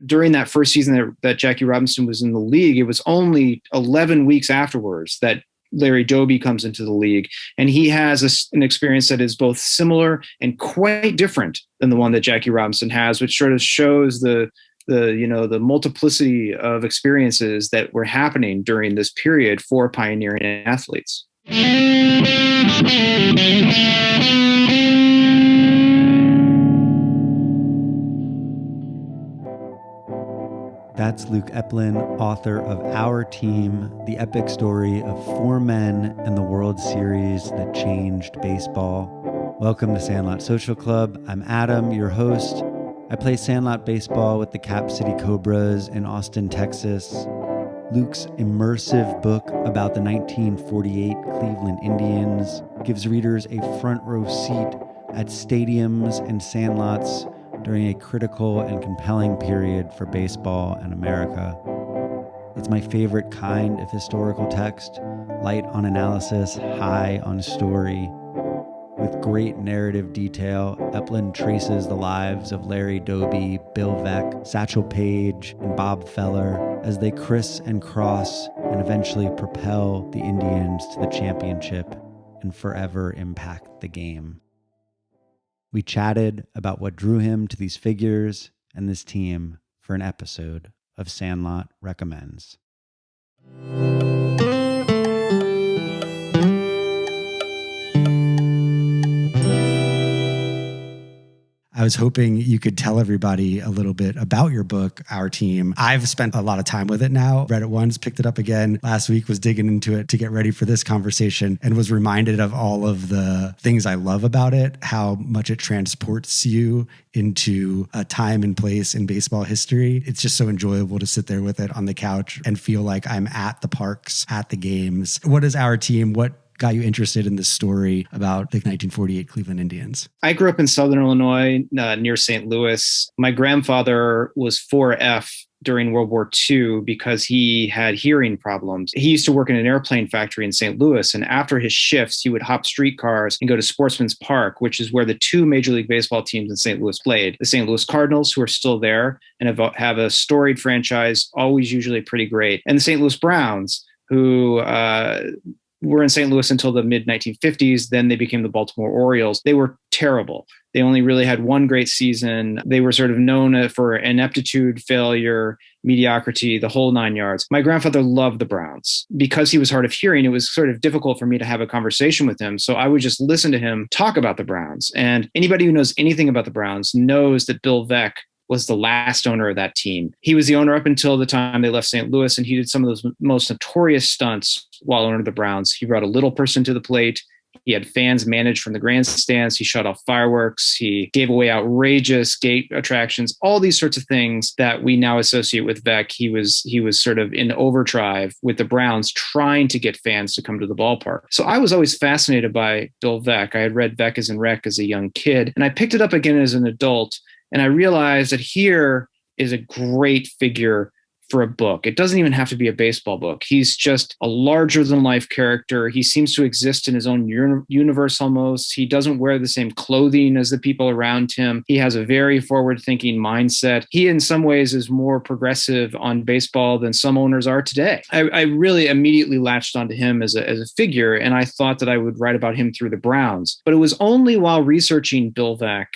during that first season that Jackie Robinson was in the league, it was only 11 weeks afterwards that Larry Doby comes into the league, and he has an experience that is both similar and quite different than the one that Jackie Robinson has, which sort of shows the multiplicity of experiences that were happening during this period for pioneering athletes. That's Luke Epplin, author of Our Team, the epic story of four men and the World Series that changed baseball. Welcome to Sandlot Social Club. I'm Adam, your host. I play Sandlot baseball with the Cap City Cobras in Austin, Texas. Luke's immersive book about the 1948 Cleveland Indians gives readers a front row seat at stadiums and sandlots during a critical and compelling period for baseball in America. It's my favorite kind of historical text, light on analysis, high on story. With great narrative detail, Epplin traces the lives of Larry Doby, Bill Veeck, Satchel Paige, and Bob Feller as they criss and cross and eventually propel the Indians to the championship and forever impact the game. We chatted about what drew him to these figures and this team for an episode of Sandlot Recommends. I was hoping you could tell everybody a little bit about your book, Our Team. I've spent a lot of time with it now, read it once, picked it up again. Last week was digging into it to get ready for this conversation and was reminded of all of the things I love about it, how much it transports you into a time and place in baseball history. It's just so enjoyable to sit there with it on the couch and feel like I'm at the parks, at the games. What is Our Team? What got you interested in this story about the 1948 Cleveland Indians? I grew up in Southern Illinois, near St. Louis. My grandfather was 4F during World War II because he had hearing problems. He used to work in an airplane factory in St. Louis, and after his shifts, he would hop streetcars and go to Sportsman's Park, which is where the two Major League Baseball teams in St. Louis played. The St. Louis Cardinals, who are still there and have a storied franchise, always usually pretty great, and the St. Louis Browns, who were in St. Louis until the mid-1950s. Then they became the Baltimore Orioles. They were terrible. They only really had one great season. They were sort of known for ineptitude, failure, mediocrity, the whole nine yards. My grandfather loved the Browns. Because he was hard of hearing, it was sort of difficult for me to have a conversation with him. So I would just listen to him talk about the Browns. And anybody who knows anything about the Browns knows that Bill Veeck was the last owner of that team. He was the owner up until the time they left St. Louis, and he did some of those most notorious stunts while owner of the Browns. He brought a little person to the plate. He had fans managed from the grandstands. He shut off fireworks. He gave away outrageous gate attractions, all these sorts of things that we now associate with Veeck. He was sort of in overdrive with the Browns, trying to get fans to come to the ballpark. So I was always fascinated by Bill Veeck. I had read Veeck is in Rec as a young kid, and I picked it up again as an adult. And I realized that here is a great figure for a book. It doesn't even have to be a baseball book. He's just a larger than life character. He seems to exist in his own universe almost. He doesn't wear the same clothing as the people around him. He has a very forward-thinking mindset. He, in some ways, is more progressive on baseball than some owners are today. I really immediately latched onto him as a figure, and I thought that I would write about him through the Browns. But it was only while researching Bill Veeck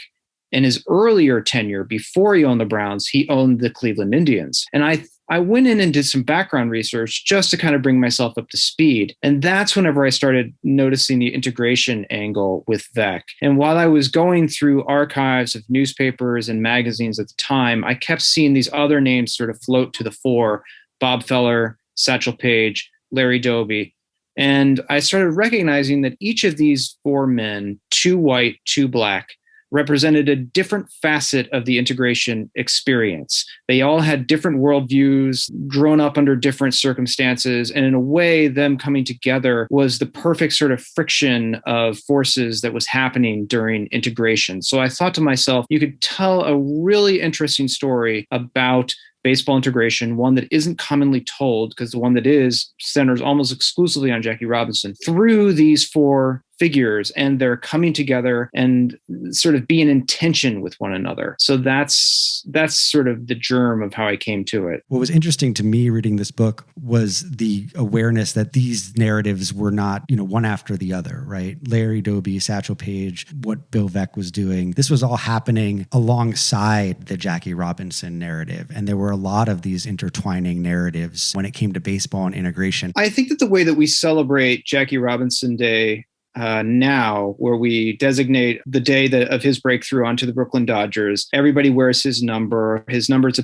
in his earlier tenure, before he owned the Browns, he owned the Cleveland Indians. And I went in and did some background research just to kind of bring myself up to speed. And that's whenever I started noticing the integration angle with Veeck. And while I was going through archives of newspapers and magazines at the time, I kept seeing these other names sort of float to the fore: Bob Feller, Satchel Paige, Larry Doby. And I started recognizing that each of these four men, two white, two black, represented a different facet of the integration experience. They all had different worldviews, grown up under different circumstances, and in a way, them coming together was the perfect sort of friction of forces that was happening during integration. So I thought to myself, you could tell a really interesting story about baseball integration, one that isn't commonly told, because the one that is centers almost exclusively on Jackie Robinson, through these four figures, and they're coming together and sort of being in tension with one another. So that's sort of the germ of how I came to it. What was interesting to me reading this book was the awareness that these narratives were not, one after the other, right? Larry Doby, Satchel Paige, what Bill Veeck was doing. This was all happening alongside the Jackie Robinson narrative. And there were a lot of these intertwining narratives when it came to baseball and integration. I think that the way that we celebrate Jackie Robinson Day now, where we designate the day of his breakthrough onto the Brooklyn Dodgers, everybody wears his number. His number is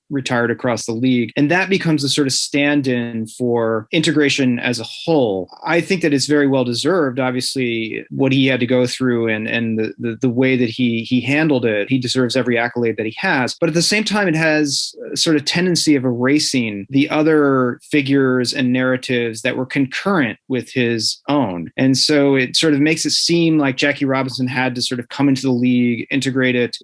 retired across the league. And that becomes a sort of stand-in for integration as a whole. I think that it's very well deserved, obviously, what he had to go through and the way that he handled it. He deserves every accolade that he has. But at the same time, it has a sort of tendency of erasing the other figures and narratives that were concurrent with his own. And so it sort of makes it seem like Jackie Robinson had to sort of come into the league, integrate it,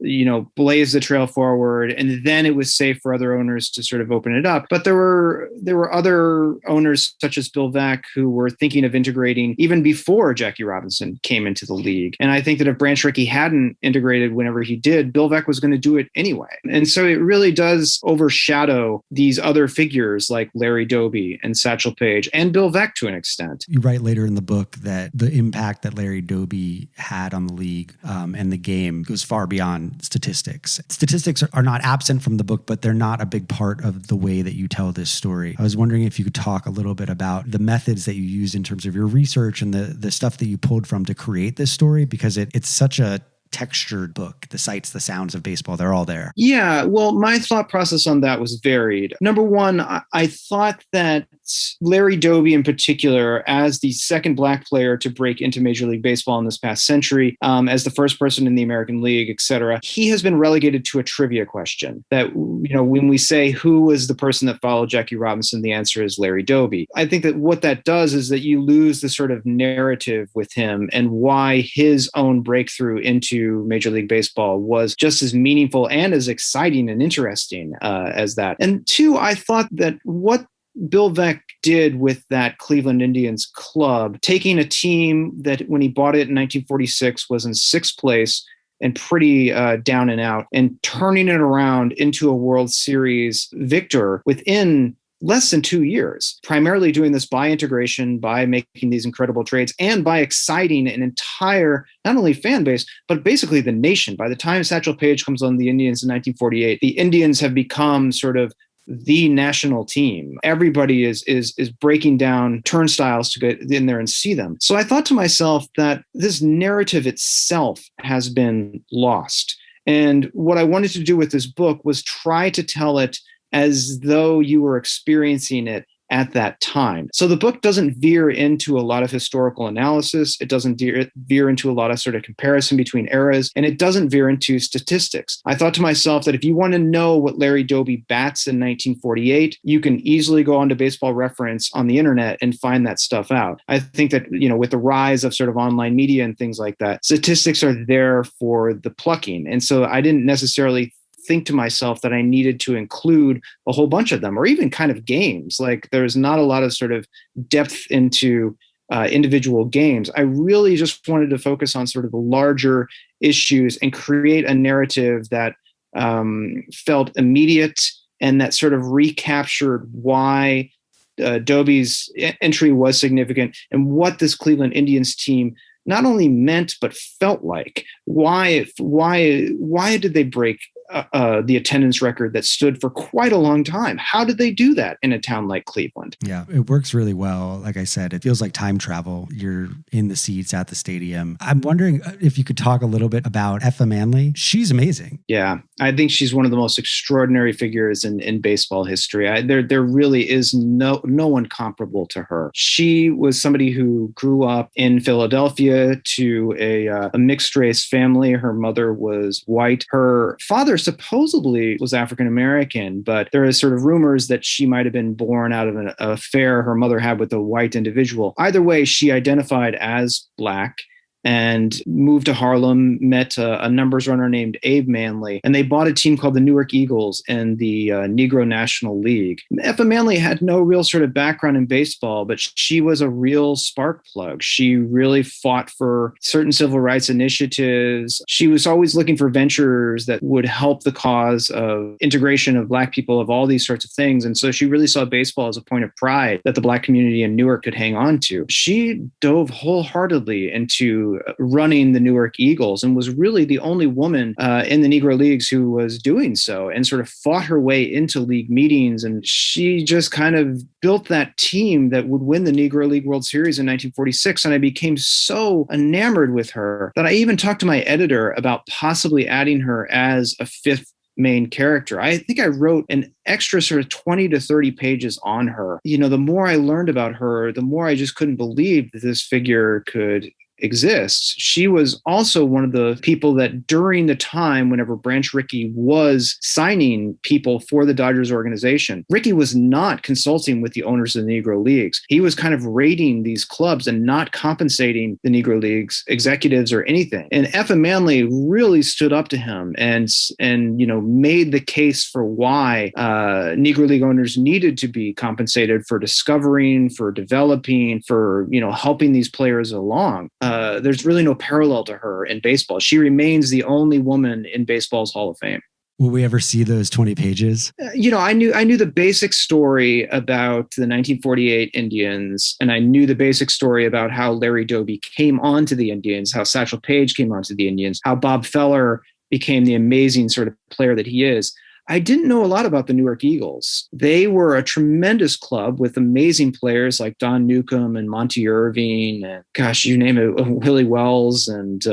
blaze the trail forward, and then it was safe for other owners to sort of open it up. But there were other owners such as Bill Veeck who were thinking of integrating even before Jackie Robinson came into the league. And I think that if Branch Rickey hadn't integrated whenever he did, Bill Veeck was going to do it anyway. And so it really does overshadow these other figures like Larry Doby and Satchel Paige and Bill Veeck to an extent. You write later in the book that the impact that Larry Doby had on the league and the game goes far beyond statistics. Statistics are not absent from the book, but they're not a big part of the way that you tell this story. I was wondering if you could talk a little bit about the methods that you used in terms of your research and the stuff that you pulled from to create this story, because it's such a textured book. The sights, the sounds of baseball, they're all there. Yeah, well, my thought process on that was varied. Number one, I thought that Larry Doby in particular, as the second Black player to break into Major League Baseball in this past century, as the first person in the American League, et cetera, he has been relegated to a trivia question that, when we say who was the person that followed Jackie Robinson, the answer is Larry Doby. I think that what that does is that you lose the sort of narrative with him and why his own breakthrough into Major League Baseball was just as meaningful and as exciting and interesting as that. And two, I thought that what Bill Veeck did with that Cleveland Indians club, taking a team that when he bought it in 1946 was in sixth place and pretty down and out, and turning it around into a World Series victor within less than 2 years, primarily doing this by integration, by making these incredible trades, and by exciting an entire, not only fan base, but basically the nation. By the time Satchel Paige comes on the Indians in 1948, the Indians have become sort of the national team. Everybody is breaking down turnstiles to get in there and see them. So I thought to myself that this narrative itself has been lost. And what I wanted to do with this book was try to tell it as though you were experiencing it at that time. So the book doesn't veer into a lot of historical analysis. It doesn't veer into a lot of sort of comparison between eras, and it doesn't veer into statistics. I thought to myself that if you want to know what Larry Doby bats in 1948, you can easily go onto Baseball Reference on the internet and find that stuff out. I think that, with the rise of sort of online media and things like that, statistics are there for the plucking. And so I didn't necessarily think to myself that I needed to include a whole bunch of them, or even kind of games. Like there's not a lot of sort of depth into individual games. I really just wanted to focus on sort of the larger issues and create a narrative that felt immediate and that sort of recaptured why Doby's entry was significant and what this Cleveland Indians team not only meant but felt like. Why did they break the attendance record that stood for quite a long time? How did they do that in a town like Cleveland? Yeah, it works really well. Like I said, it feels like time travel. You're in the seats at the stadium. I'm wondering if you could talk a little bit about Effa Manley. She's amazing. Yeah, I think she's one of the most extraordinary figures in baseball history. There really is no one comparable to her. She was somebody who grew up in Philadelphia to a mixed race family. Her mother was white. Her father supposedly was African-American, but there is sort of rumors that she might have been born out of an affair her mother had with a white individual. Either way, she identified as Black. and moved to Harlem, met a numbers runner named Abe Manley, and they bought a team called the Newark Eagles in the Negro National League. Effa Manley had no real sort of background in baseball, but she was a real spark plug. She really fought for certain civil rights initiatives. She was always looking for ventures that would help the cause of integration of Black people, of all these sorts of things. And so she really saw baseball as a point of pride that the Black community in Newark could hang on to. She dove wholeheartedly into running the Newark Eagles and was really the only woman in the Negro Leagues who was doing so, and sort of fought her way into league meetings. And she just kind of built that team that would win the Negro League World Series in 1946. And I became so enamored with her that I even talked to my editor about possibly adding her as a fifth main character. I think I wrote an extra sort of 20 to 30 pages on her. You know, the more I learned about her, the more I just couldn't believe that this figure could exists. She was also one of the people that during the time whenever Branch Rickey was signing people for the Dodgers organization, Rickey was not consulting with the owners of the Negro Leagues. He was kind of raiding these clubs and not compensating the Negro Leagues executives or anything. And Effa Manley really stood up to him and made the case for why Negro League owners needed to be compensated for discovering, for developing, for helping these players along. There's really no parallel to her in baseball. She remains the only woman in baseball's Hall of Fame. Will we ever see those 20 pages? I knew the basic story about the 1948 Indians, and I knew the basic story about how Larry Doby came onto the Indians, how Satchel Paige came onto the Indians, how Bob Feller became the amazing sort of player that he is. I didn't know a lot about the Newark Eagles. They were a tremendous club with amazing players like Don Newcomb and Monty Irving and, gosh, you name it, Willie Wells and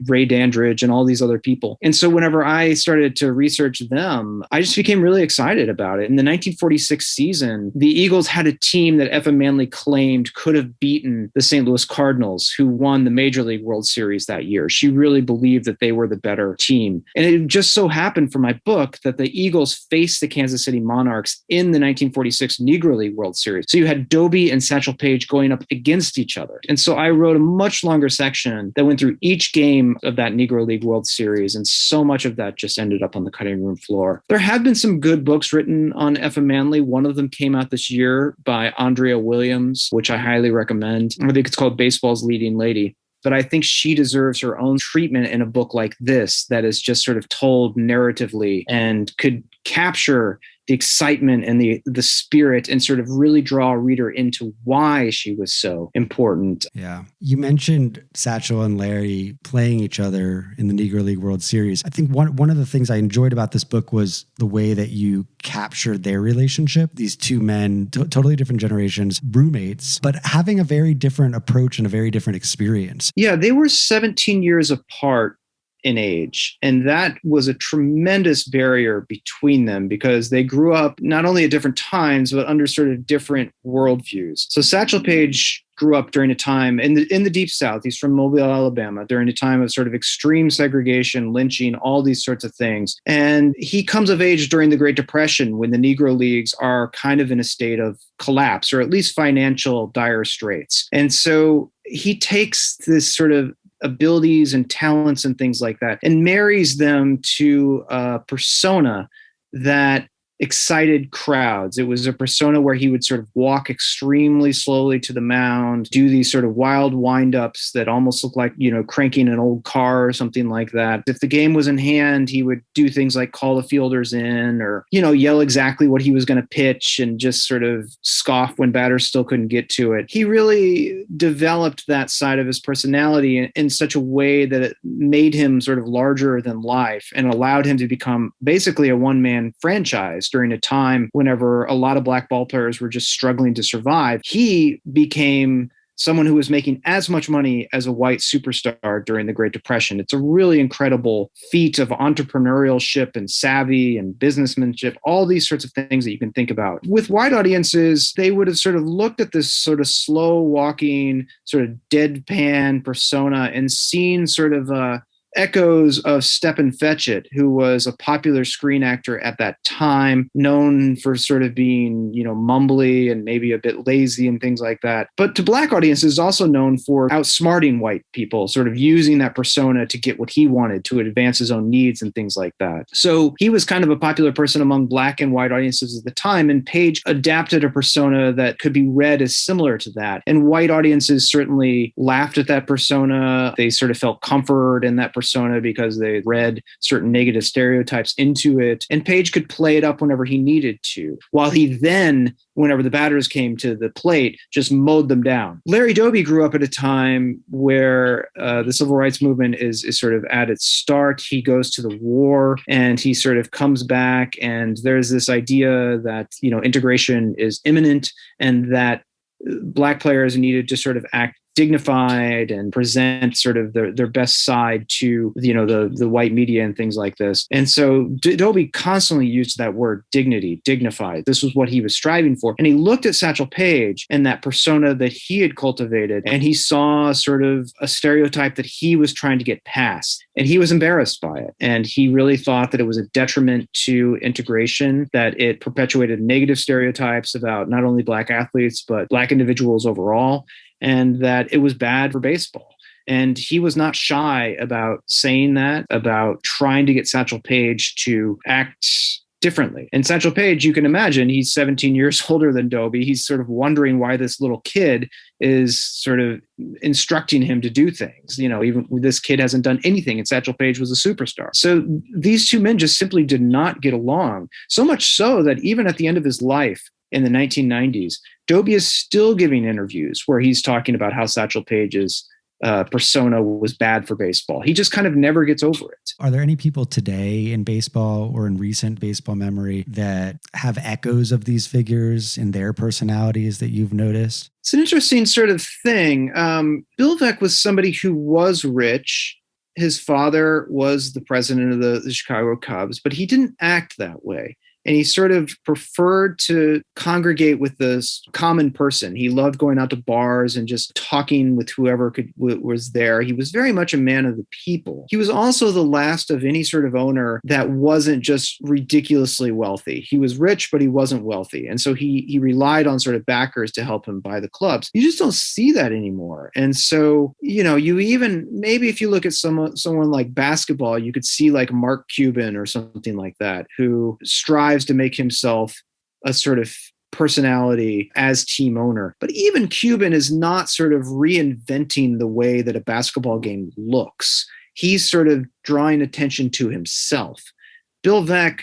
Ray Dandridge and all these other people. And so whenever I started to research them, I just became really excited about it. In the 1946 season, the Eagles had a team that Effa Manley claimed could have beaten the St. Louis Cardinals, who won the Major League World Series that year. She really believed that they were the better team. And it just so happened for my book that the Eagles faced the Kansas City Monarchs in the 1946 Negro League World Series. So you had Doby and Satchel Paige going up against each other. And so I wrote a much longer section that went through each game of that Negro League World Series. And so much of that just ended up on the cutting room floor. There have been some good books written on Effa Manley. One of them came out this year by Andrea Williams, which I highly recommend. I think it's called Baseball's Leading Lady. But I think she deserves her own treatment in a book like this that is just sort of told narratively and could capture the excitement and the spirit and sort of really draw a reader into why she was so important. Yeah. You mentioned Satchel and Larry playing each other in the Negro League World Series. I think one of the things I enjoyed about this book was the way that you captured their relationship. These two men, totally different generations, roommates, but having a very different approach and a very different experience. Yeah, they were 17 years apart in age. And that was a tremendous barrier between them because they grew up not only at different times, but under sort of different worldviews. So Satchel Paige grew up during a time in the Deep South. He's from Mobile, Alabama, during a time of sort of extreme segregation, lynching, all these sorts of things. And he comes of age during the Great Depression when the Negro Leagues are kind of in a state of collapse, or at least financial dire straits. And so he takes this sort of abilities and talents and things like that and marries them to a persona that excited crowds. It was a persona where he would sort of walk extremely slowly to the mound, do these sort of wild windups that almost look like, cranking an old car or something like that. If the game was in hand, he would do things like call the fielders in or, yell exactly what he was going to pitch and just sort of scoff when batters still couldn't get to it. He really developed that side of his personality in such a way that it made him sort of larger than life and allowed him to become basically a one-man franchise during a time whenever a lot of black ball players were just struggling to survive. He became someone who was making as much money as a white superstar during the Great Depression. It's a really incredible feat of entrepreneurship and savvy and businessmanship, all these sorts of things that you can think about. With white audiences, they would have sort of looked at this sort of slow walking, sort of deadpan persona and seen sort of a echoes of Stephen Fetchit, who was a popular screen actor at that time, known for sort of being, mumbly and maybe a bit lazy and things like that. But to Black audiences, also known for outsmarting white people, sort of using that persona to get what he wanted, to advance his own needs and things like that. So he was kind of a popular person among Black and white audiences at the time, and Page adapted a persona that could be read as similar to that. And white audiences certainly laughed at that persona. They sort of felt comfort in that persona because they read certain negative stereotypes into it. And Page could play it up whenever he needed to, while he then, whenever the batters came to the plate, just mowed them down. Larry Doby grew up at a time where the civil rights movement is sort of at its start. He goes to the war and he sort of comes back, and there's this idea that, integration is imminent and that Black players needed to sort of act dignified and present sort of their best side to, the white media and things like this. And so Doby constantly used that word dignity, dignified. This was what he was striving for. And he looked at Satchel Paige and that persona that he had cultivated, and he saw sort of a stereotype that he was trying to get past. And he was embarrassed by it. And he really thought that it was a detriment to integration, that it perpetuated negative stereotypes about not only Black athletes, but Black individuals overall, and that it was bad for baseball. And he was not shy about saying that, about trying to get Satchel Paige to act differently. And Satchel Paige, you can imagine, he's 17 years older than Doby. He's sort of wondering why this little kid is sort of instructing him to do things. Even this kid hasn't done anything, and Satchel Paige was a superstar. So these two men just simply did not get along. So much so that even at the end of his life in the 1990s, Doby is still giving interviews where he's talking about how Satchel Paige's persona was bad for baseball. He just kind of never gets over it. Are there any people today in baseball or in recent baseball memory that have echoes of these figures in their personalities that you've noticed? It's an interesting sort of thing. Bill Veeck was somebody who was rich. His father was the president of the Chicago Cubs, but he didn't act that way. And he sort of preferred to congregate with this common person. He loved going out to bars and just talking with whoever was there. He was very much a man of the people. He was also the last of any sort of owner that wasn't just ridiculously wealthy. He was rich, but he wasn't wealthy. And so he relied on sort of backers to help him buy the clubs. You just don't see that anymore. And so, you even, maybe if you look at someone like basketball, you could see like Mark Cuban or something like that, who strives to make himself a sort of personality as team owner. But even Cuban is not sort of reinventing the way that a basketball game looks. He's sort of drawing attention to himself. Bill Veeck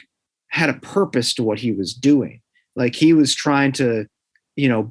had a purpose to what he was doing. Like, he was trying to,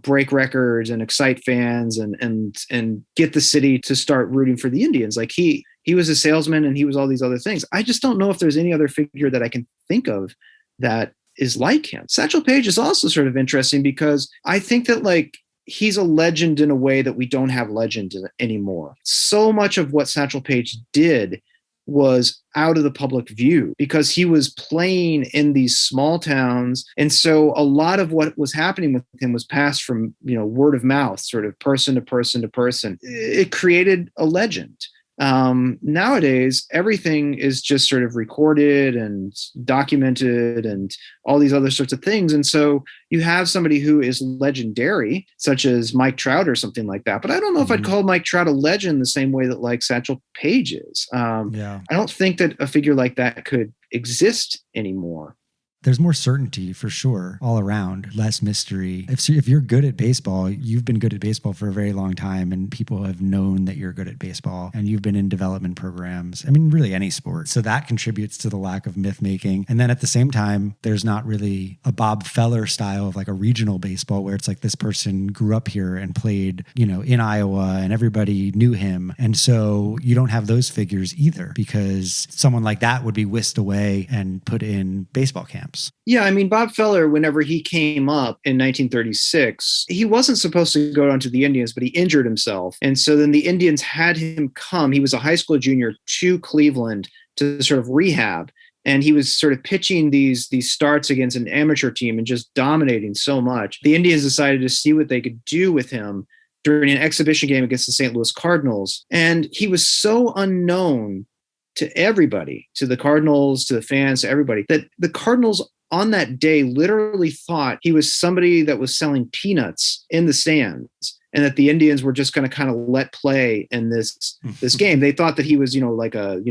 break records and excite fans and get the city to start rooting for the Indians. Like, he was a salesman and he was all these other things. I just don't know if there's any other figure that I can think of that is like him. Satchel Paige is also sort of interesting because I think that he's a legend in a way that we don't have legend anymore. So much of what Satchel Paige did was out of the public view because he was playing in these small towns. And so a lot of what was happening with him was passed from, word of mouth, sort of person to person to person. It created a legend. Nowadays, everything is just sort of recorded and documented and all these other sorts of things. And so you have somebody who is legendary, such as Mike Trout or something like that. But I don't know if I'd call Mike Trout a legend the same way that Satchel Paige is. I don't think that a figure like that could exist anymore. There's more certainty for sure all around, less mystery. If you're good at baseball, you've been good at baseball for a very long time and people have known that you're good at baseball and you've been in development programs. I mean, really any sport. So that contributes to the lack of myth making. And then at the same time, there's not really a Bob Feller style of a regional baseball where it's like this person grew up here and played, in Iowa and everybody knew him. And so you don't have those figures either because someone like that would be whisked away and put in baseball camp. Yeah, I mean, Bob Feller, whenever he came up in 1936, he wasn't supposed to go down to the Indians, but he injured himself. And so then the Indians had him come. He was a high school junior to Cleveland to sort of rehab. And he was sort of pitching these starts against an amateur team and just dominating so much. The Indians decided to see what they could do with him during an exhibition game against the St. Louis Cardinals. And he was so unknown to everybody, to the Cardinals, to the fans, to everybody, that the Cardinals on that day literally thought he was somebody that was selling peanuts in the stands, and that the Indians were just going to kind of let play in this game. They thought that he was, like a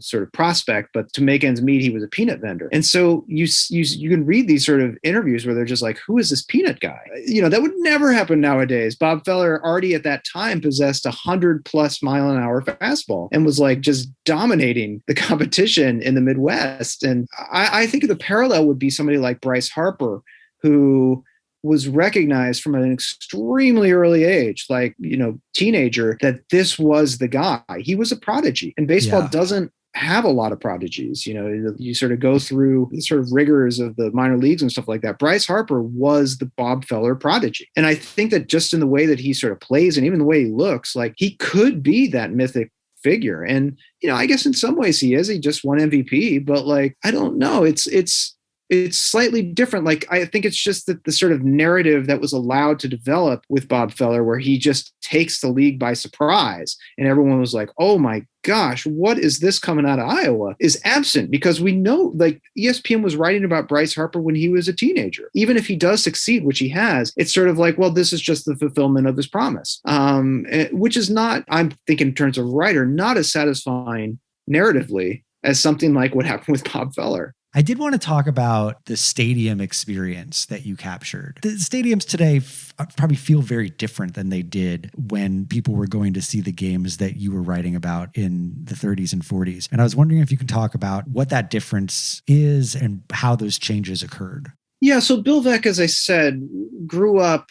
sort of prospect, but to make ends meet, he was a peanut vendor. And so you can read these sort of interviews where they're just like, who is this peanut guy? That would never happen nowadays. Bob Feller already at that time possessed 100+ mile an hour fastball and was like just dominating the competition in the Midwest. And I think the parallel would be somebody like Bryce Harper, who was recognized from an extremely early age, like, teenager, that this was the guy. He was a prodigy, and baseball doesn't have a lot of prodigies. You sort of go through the sort of rigors of the minor leagues and stuff like that. Bryce Harper was the Bob Feller prodigy. And I think that just in the way that he sort of plays and even the way he looks, like he could be that mythic figure. And, I guess in some ways he is. He just won MVP, but like, I don't know. It's slightly different. Like, I think it's just that the sort of narrative that was allowed to develop with Bob Feller, where he just takes the league by surprise and everyone was like, oh my gosh, what is this coming out of Iowa, is absent, because we know, like, ESPN was writing about Bryce Harper when he was a teenager. Even if he does succeed, which he has, it's sort of like, well, this is just the fulfillment of his promise, which is not, I'm thinking in terms of writer, not as satisfying narratively as something like what happened with Bob Feller. I did want to talk about the stadium experience that you captured. The stadiums today probably feel very different than they did when people were going to see the games that you were writing about in the 30s and 40s. And I was wondering if you can talk about what that difference is and how those changes occurred. Yeah, so Bill Veeck, as I said, grew up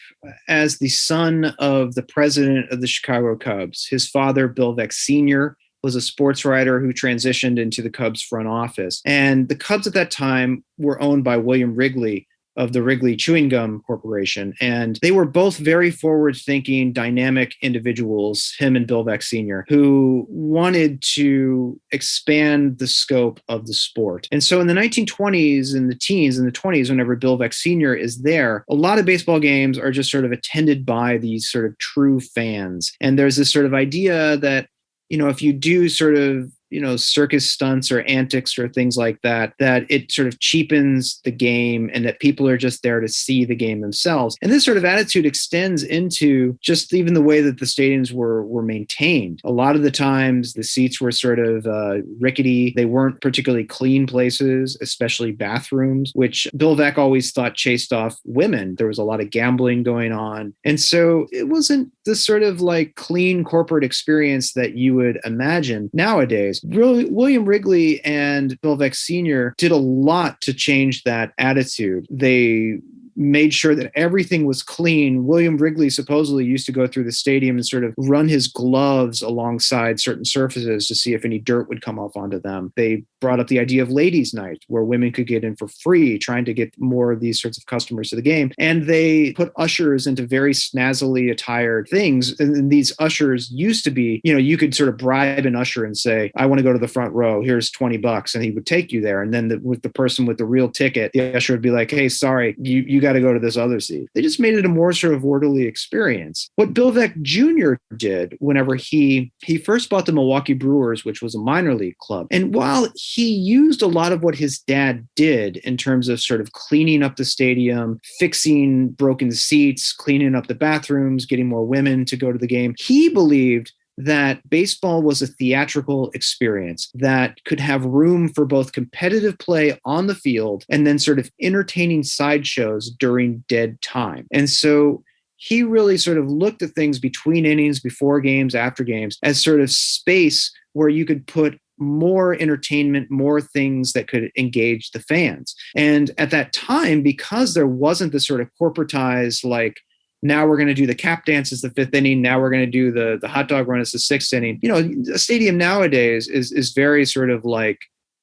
as the son of the president of the Chicago Cubs. His father, Bill Veeck Sr., was a sports writer who transitioned into the Cubs front office. And the Cubs at that time were owned by William Wrigley of the Wrigley Chewing Gum Corporation. And they were both very forward-thinking, dynamic individuals, him and Bill Veeck Sr., who wanted to expand the scope of the sport. And so in the 1920s and the teens, in the 20s, whenever Bill Veeck Sr. is there, a lot of baseball games are just sort of attended by these sort of true fans. And there's this sort of idea that, if you do sort of, circus stunts or antics or things like that, that it sort of cheapens the game and that people are just there to see the game themselves. And this sort of attitude extends into just even the way that the stadiums were maintained. A lot of the times the seats were sort of rickety. They weren't particularly clean places, especially bathrooms, which Bill Veeck always thought chased off women. There was a lot of gambling going on. And so it wasn't the sort of like clean corporate experience that you would imagine nowadays. William Wrigley and Bill Veeck Sr. did a lot to change that attitude. They made sure that everything was clean. William Wrigley supposedly used to go through the stadium and sort of run his gloves alongside certain surfaces to see if any dirt would come off onto them. They brought up the idea of ladies' night, where women could get in for free, trying to get more of these sorts of customers to the game. And they put ushers into very snazzily attired things. And these ushers used to be, you could sort of bribe an usher and say, I want to go to the front row. Here's $20. And he would take you there. And then with the person with the real ticket, the usher would be like, hey, sorry, you got to go to this other seat. They just made it a more sort of orderly experience. What Bill Veeck Jr. did whenever he first bought the Milwaukee Brewers, which was a minor league club, and while he used a lot of what his dad did in terms of sort of cleaning up the stadium, fixing broken seats, cleaning up the bathrooms, getting more women to go to the game, he believed that baseball was a theatrical experience that could have room for both competitive play on the field and then sort of entertaining sideshows during dead time. And so he really sort of looked at things between innings, before games, after games, as sort of space where you could put more entertainment, more things that could engage the fans. And at that time, because there wasn't the sort of corporatized, like, now we're going to do the cap dance as the fifth inning. Now we're going to do the hot dog run as the sixth inning. A stadium nowadays is very sort of like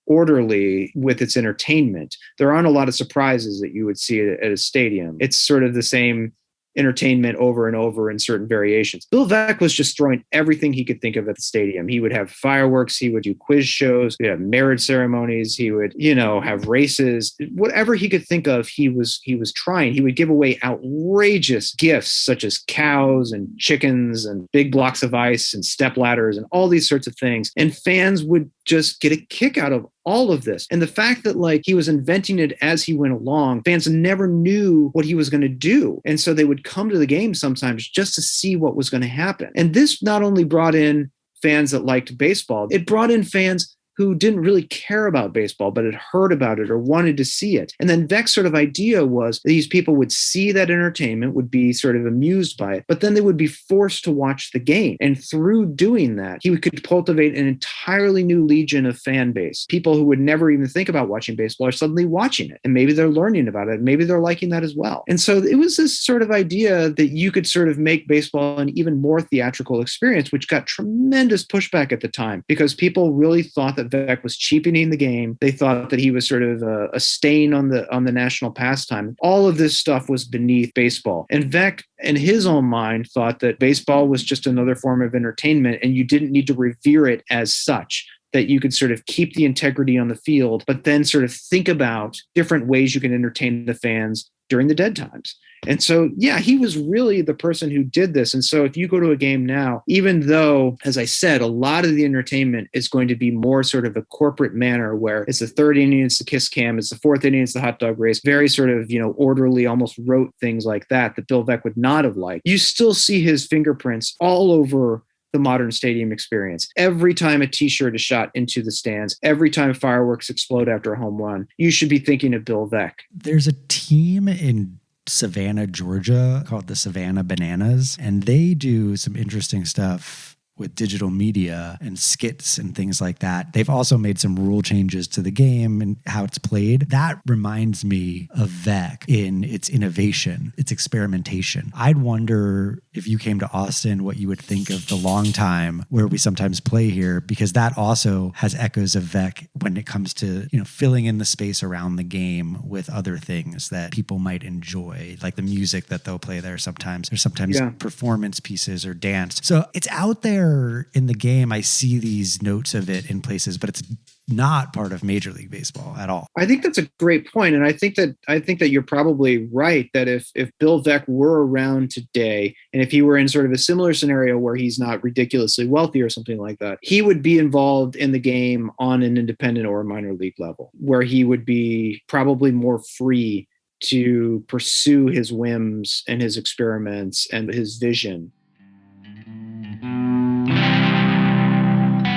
orderly with its entertainment. There aren't a lot of surprises that you would see at a stadium. It's sort of the same entertainment over and over in certain variations. Bill Veeck was just throwing everything he could think of at the stadium. He would have fireworks. He would do quiz shows. He would have marriage ceremonies. He would, have races. Whatever he could think of, he was trying. He would give away outrageous gifts such as cows and chickens and big blocks of ice and step ladders and all these sorts of things. And fans would just get a kick out of all of this. And the fact that like he was inventing it as he went along, fans never knew what he was going to do. And so they would come to the game sometimes just to see what was going to happen. And this not only brought in fans that liked baseball, it brought in fans who didn't really care about baseball, but had heard about it or wanted to see it. And then Vec's sort of idea was these people would see that entertainment, would be sort of amused by it, but then they would be forced to watch the game. And through doing that, he could cultivate an entirely new legion of fan base. People who would never even think about watching baseball are suddenly watching it. And maybe they're learning about it. Maybe they're liking that as well. And so it was this sort of idea that you could sort of make baseball an even more theatrical experience, which got tremendous pushback at the time because people really thought that Vec was cheapening the game. They thought that he was sort of a stain on the national pastime. All of this stuff was beneath baseball. And Vec, in his own mind, thought that baseball was just another form of entertainment and you didn't need to revere it as such, that you could sort of keep the integrity on the field, but then sort of think about different ways you can entertain the fans during the dead times. And so, yeah, he was really the person who did this. And so if you go to a game now, even though, as I said, a lot of the entertainment is going to be more sort of a corporate manner where it's the third inning, it's the kiss cam, it's the fourth inning, it's the hot dog race, very sort of, orderly, almost rote things like that Bill Vec would not have liked. You still see his fingerprints all over the modern stadium experience. Every time a t-shirt is shot into the stands, every time fireworks explode after a home run, you should be thinking of Bill Vec. There's a team in Savannah, Georgia called the Savannah Bananas, and they do some interesting stuff with digital media and skits and things like that. They've also made some rule changes to the game and how it's played. That reminds me of Vec in its innovation, its experimentation. I'd wonder if you came to Austin, what you would think of the Long Time where we sometimes play here, because that also has echoes of Vec when it comes to, filling in the space around the game with other things that people might enjoy, like the music that they'll play there sometimes. There's sometimes performance pieces or dance. So it's out there in the game. I see these notes of it in places, but it's not part of Major League Baseball at all. I think that's a great point. And I think that you're probably right that if Bill Vec were around today, and if he were in sort of a similar scenario where he's not ridiculously wealthy or something like that, he would be involved in the game on an independent or a minor league level, where he would be probably more free to pursue his whims and his experiments and his vision.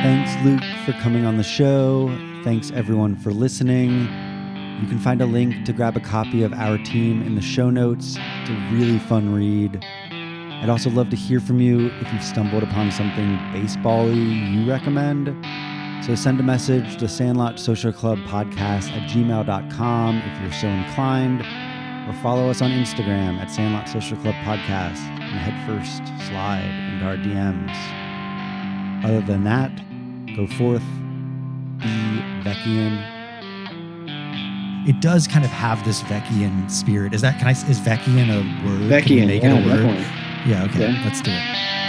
Thanks, Luke, for coming on the show. Thanks, everyone, for listening. You can find a link to grab a copy of Our Team in the show notes. It's a really fun read. I'd also love to hear from you if you've stumbled upon something baseball-y you recommend. So send a message to Sandlot Social Club Podcast at gmail.com if you're so inclined, or follow us on Instagram at Sandlot Social Club Podcast and head first slide into our DMs. Other than that, go forth, be Vecian. It does kind of have this Vecian spirit. Is Vecian a word? Vecian, Can we make it a word? Definitely. Yeah, okay, Yeah. Let's do it.